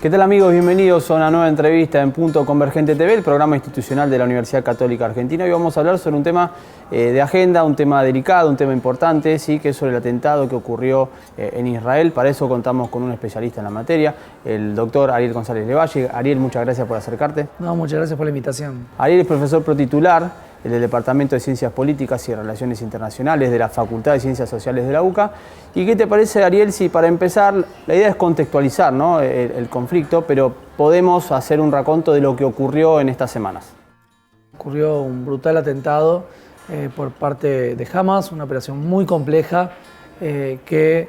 ¿Qué tal amigos? Bienvenidos a una nueva entrevista en Punto Convergente TV, el programa institucional de la Universidad Católica Argentina. Hoy vamos a hablar sobre un tema de agenda, un tema delicado, un tema importante, sí, que es sobre el atentado que ocurrió en Israel. Para eso contamos con un especialista en la materia, el doctor Ariel González Levalle. Ariel, muchas gracias por acercarte. No, muchas gracias por la invitación. Ariel es profesor protitular del Departamento de Ciencias Políticas y Relaciones Internacionales de la Facultad de Ciencias Sociales de la UCA. ¿Y qué te parece, Ariel, si para empezar, la idea es contextualizar, ¿no?, el conflicto, pero podemos hacer un raconto de lo que ocurrió en estas semanas? Ocurrió un brutal atentado por parte de Hamas, una operación muy compleja que,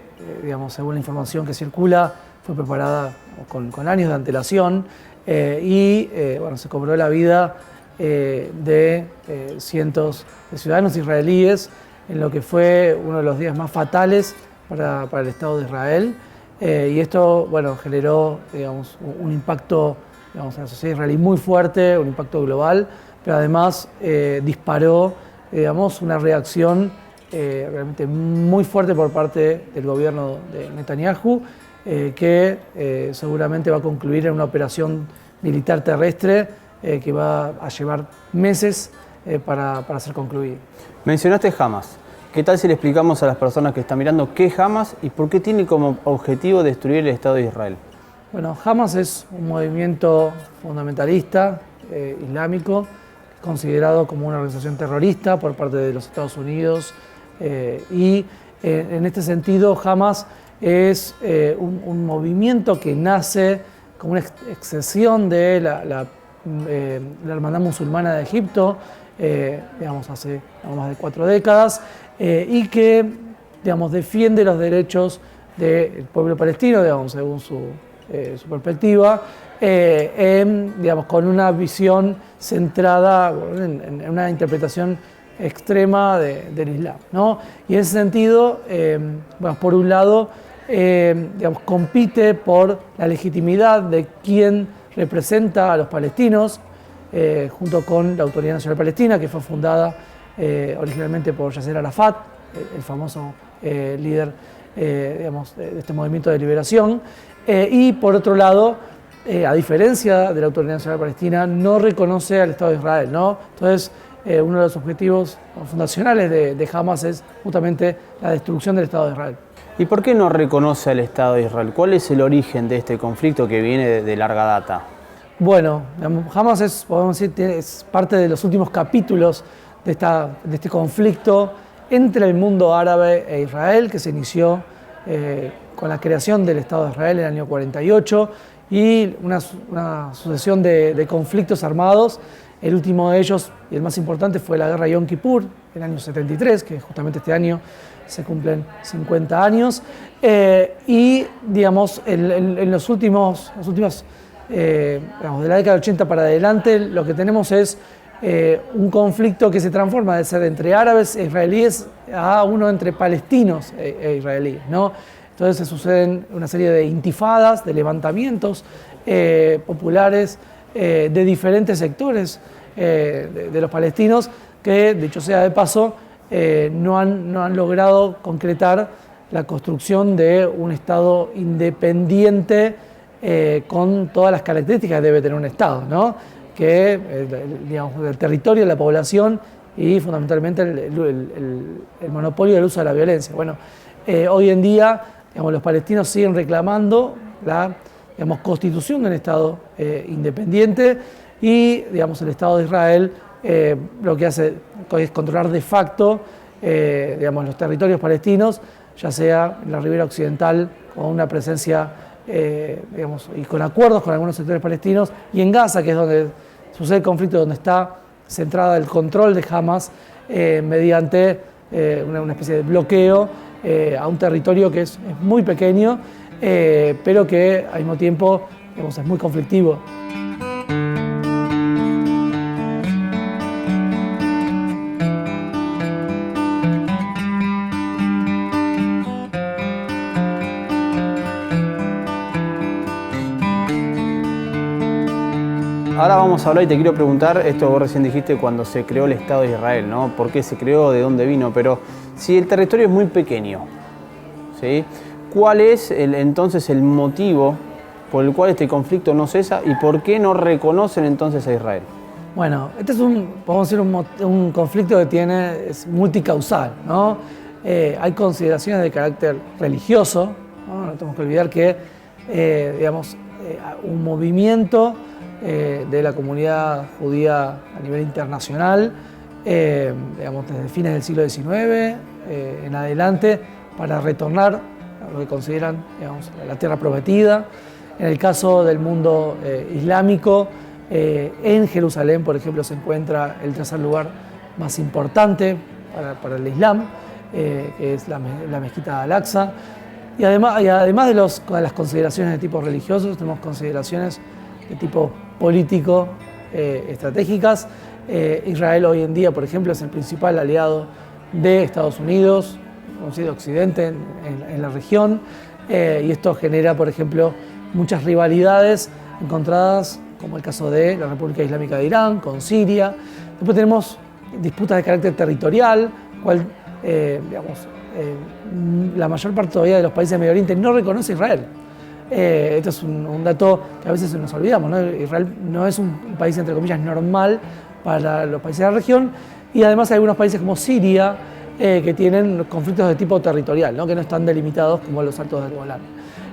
según la información que circula, fue preparada con años de antelación se cobró la vida de cientos de ciudadanos israelíes en lo que fue uno de los días más fatales para el Estado de Israel. Y esto generó un impacto en la sociedad israelí muy fuerte, un impacto global, pero además disparó una reacción realmente muy fuerte por parte del gobierno de Netanyahu, que seguramente va a concluir en una operación militar terrestre que va a llevar meses para ser concluida. Mencionaste Hamas. ¿Qué tal si le explicamos a las personas que están mirando qué es Hamas y por qué tiene como objetivo destruir el Estado de Israel? Bueno, Hamas es un movimiento fundamentalista islámico, considerado como una organización terrorista por parte de los Estados Unidos. En este sentido, Hamas es un movimiento que nace como una excesión de la hermandad musulmana de Egipto, hace más de 4 décadas, y que defiende los derechos del pueblo palestino, según su perspectiva, con una visión centrada en una interpretación extrema del Islam, ¿no? Y en ese sentido, por un lado, compite por la legitimidad de quien representa a los palestinos, junto con la Autoridad Nacional Palestina, que fue fundada originalmente por Yasser Arafat, el famoso líder de este movimiento de liberación. Y por otro lado, a diferencia de la Autoridad Nacional Palestina, no reconoce al Estado de Israel, ¿no? Entonces, uno de los objetivos fundacionales de Hamas es justamente la destrucción del Estado de Israel. ¿Y por qué no reconoce al Estado de Israel? ¿Cuál es el origen de este conflicto que viene de larga data? Bueno, Hamas es parte de los últimos capítulos de este conflicto entre el mundo árabe e Israel, que se inició con la creación del Estado de Israel en el año 48 y una sucesión de conflictos armados. El último de ellos, y el más importante, fue la guerra Yom Kippur, en el año 73, que justamente este año se cumplen 50 años. En los últimos de la década del 80 para adelante, lo que tenemos es un conflicto que se transforma de ser entre árabes e israelíes a uno entre palestinos e israelíes, ¿no? Entonces se suceden una serie de intifadas, de levantamientos populares de diferentes sectores de los palestinos que, dicho sea de paso, no han logrado concretar la construcción de un Estado independiente con todas las características que debe tener un Estado, ¿no? Que el territorio, la población y fundamentalmente el monopolio del uso de la violencia. Bueno, hoy en día los palestinos siguen reclamando la constitución de un Estado independiente y el Estado de Israel lo que hace es controlar de facto los territorios palestinos, ya sea en la ribera occidental con una presencia y con acuerdos con algunos sectores palestinos, y en Gaza, que es donde sucede el conflicto, donde está centrada el control de Hamas mediante una especie de bloqueo a un territorio que es muy pequeño, pero que al mismo tiempo es muy conflictivo. Ahora vamos a hablar y te quiero preguntar, esto vos recién dijiste cuando se creó el Estado de Israel, ¿no? ¿Por qué se creó? ¿De dónde vino? Pero si el territorio es muy pequeño, ¿sí? ¿Cuál es entonces el motivo por el cual este conflicto no cesa y por qué no reconocen entonces a Israel. Bueno, este es podemos decir, un conflicto que es multicausal, ¿no? Hay consideraciones de carácter religioso, ¿no? No tenemos que olvidar que, un movimiento de la comunidad judía a nivel internacional, desde fines del siglo XIX en adelante, para retornar a lo que consideran, la tierra prometida. En el caso del mundo islámico, en Jerusalén, por ejemplo, se encuentra el tercer lugar más importante para el Islam, que es la mezquita de Al-Aqsa. Y además de las consideraciones de tipo religioso, tenemos consideraciones de tipo político, estratégicas. Israel hoy en día, por ejemplo, es el principal aliado de Estados Unidos, conocido Occidente en la región, y esto genera, por ejemplo, muchas rivalidades encontradas, como el caso de la República Islámica de Irán, con Siria. Después tenemos disputas de carácter territorial, cual, la mayor parte todavía de los países de Medio Oriente no reconoce a Israel. Esto es un dato que a veces nos olvidamos, ¿no? Israel no es un país, entre comillas, normal para los países de la región, y además hay algunos países como Siria que tienen conflictos de tipo territorial, ¿no? Que no están delimitados como los Altos del Golán.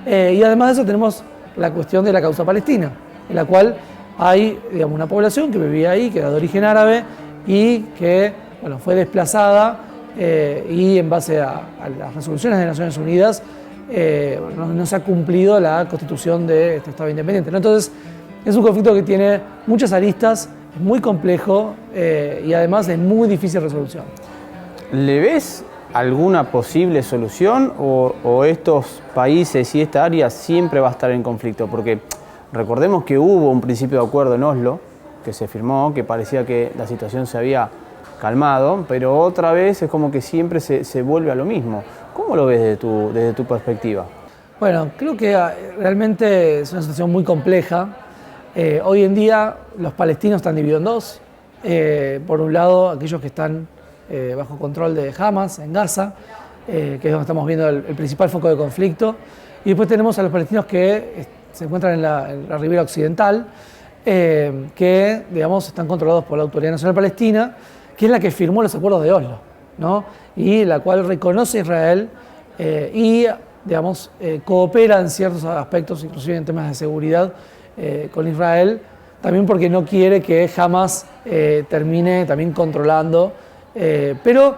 Y además de eso tenemos la cuestión de la causa palestina, en la cual hay, una población que vivía ahí, que era de origen árabe y que, fue desplazada y en base a las resoluciones de Naciones Unidas no se ha cumplido la constitución de este Estado independiente, ¿no? Entonces, es un conflicto que tiene muchas aristas, es muy complejo y además de muy difícil resolución. ¿Le ves alguna posible solución o estos países y esta área siempre va a estar en conflicto? Porque recordemos que hubo un principio de acuerdo en Oslo que se firmó, que parecía que la situación se había calmado, pero otra vez es como que siempre se vuelve a lo mismo. ¿Cómo lo ves desde tu perspectiva? Bueno, creo que realmente es una situación muy compleja. Hoy en día los palestinos están divididos en dos. Por un lado, aquellos que están bajo control de Hamas en Gaza, que es donde estamos viendo el principal foco de conflicto. Y después tenemos a los palestinos que se encuentran en la ribera occidental, que, están controlados por la Autoridad Nacional Palestina, que es la que firmó los acuerdos de Oslo, ¿no? Y la cual reconoce a Israel y, coopera en ciertos aspectos, inclusive en temas de seguridad, con Israel, también porque no quiere que Hamas termine también controlando. Pero,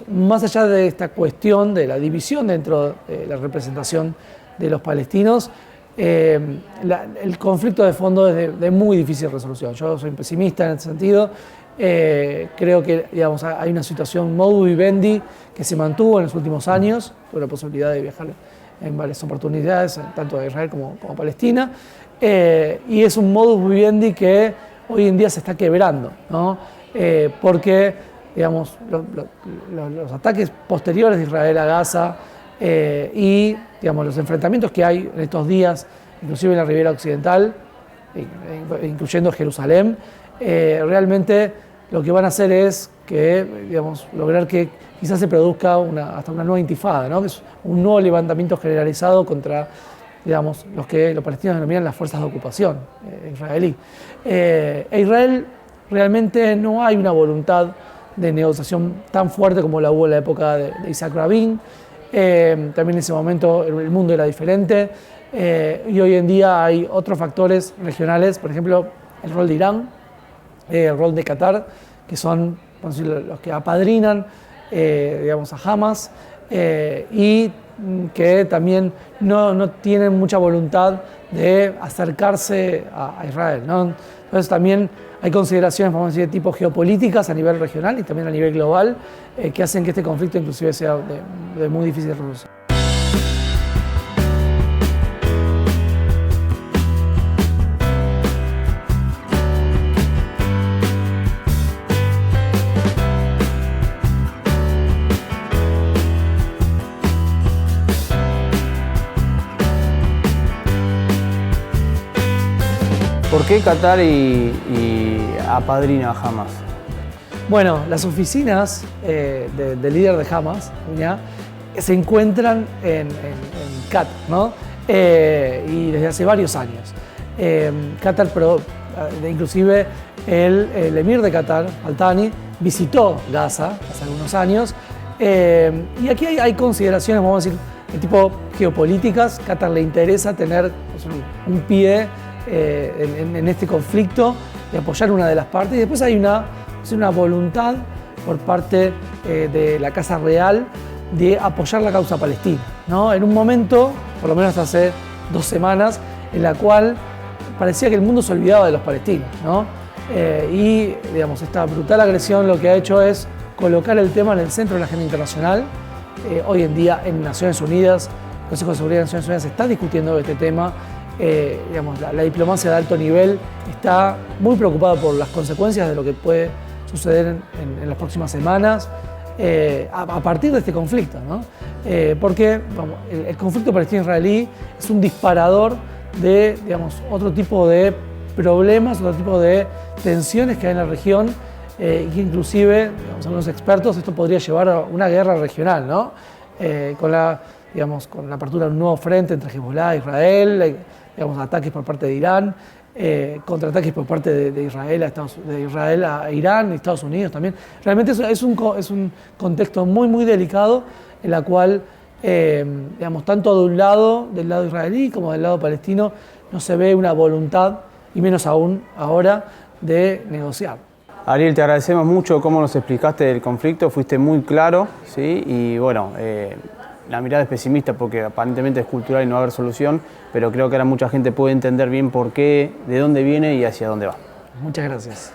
más allá de esta cuestión de la división dentro de la representación de los palestinos, el conflicto de fondo es de muy difícil resolución. Yo soy pesimista en ese sentido. Creo que hay una situación modus vivendi que se mantuvo en los últimos años. Tuve la posibilidad de viajar en varias oportunidades, tanto a Israel como Palestina, y es un modus vivendi que hoy en día se está quebrando, ¿no? Porque los ataques posteriores de Israel a Gaza y los enfrentamientos que hay en estos días, inclusive en la ribera occidental, incluyendo Jerusalén, realmente lo que van a hacer es que, lograr que quizás se produzca hasta una nueva intifada, ¿no? Que es un nuevo levantamiento generalizado contra, los que los palestinos denominan las fuerzas de ocupación israelí. Israel realmente no hay una voluntad de negociación tan fuerte como la hubo en la época de Isaac Rabin. También en ese momento el mundo era diferente y hoy en día hay otros factores regionales, por ejemplo, el rol de Irán, el rol de Qatar, que son, vamos a decir, los que apadrinan a Hamas y que también no tienen mucha voluntad de acercarse a Israel, ¿no? Entonces también hay consideraciones, vamos a decir, de tipo geopolíticas a nivel regional y también a nivel global que hacen que este conflicto inclusive sea de muy difícil resolución. ¿Por qué Qatar y apadrina a Hamas? Bueno, las oficinas del líder de Hamas, ¿ya?, se encuentran en Qatar, ¿no? y desde hace varios años. Qatar, inclusive el emir de Qatar, Al Thani, visitó Gaza hace algunos años. Y aquí hay consideraciones, vamos a decir, de tipo geopolíticas. Qatar le interesa tener pues, un pie en este conflicto y apoyar una de las partes. Y después hay una voluntad por parte de la Casa Real de apoyar la causa palestina, ¿no? En un momento, por lo menos hace 2 semanas, en la cual parecía que el mundo se olvidaba de los palestinos, ¿no? Y digamos, esta brutal agresión lo que ha hecho es colocar el tema en el centro de la agenda internacional. Hoy en día en Naciones Unidas, el Consejo de Seguridad de Naciones Unidas está discutiendo este tema. Digamos, la diplomacia de alto nivel está muy preocupada por las consecuencias de lo que puede suceder en las próximas semanas a partir de este conflicto, ¿no? Porque el conflicto palestino-israelí es un disparador de, digamos, otro tipo de problemas, otro tipo de tensiones que hay en la región y que inclusive, digamos, algunos expertos, esto podría llevar a una guerra regional, ¿no? Con la apertura de un nuevo frente entre Hezbollah e Israel, digamos, ataques por parte de Irán, contraataques por parte de Israel a Irán y Estados Unidos también. Realmente es un contexto muy, muy delicado en la cual, digamos, tanto del lado israelí como del lado palestino no se ve una voluntad, y menos aún ahora, de negociar. Ariel, te agradecemos mucho cómo nos explicaste el conflicto, fuiste muy claro, ¿sí? Y bueno, la mirada es pesimista porque aparentemente es cultural y no va a haber solución, pero creo que ahora mucha gente puede entender bien por qué, de dónde viene y hacia dónde va. Muchas gracias.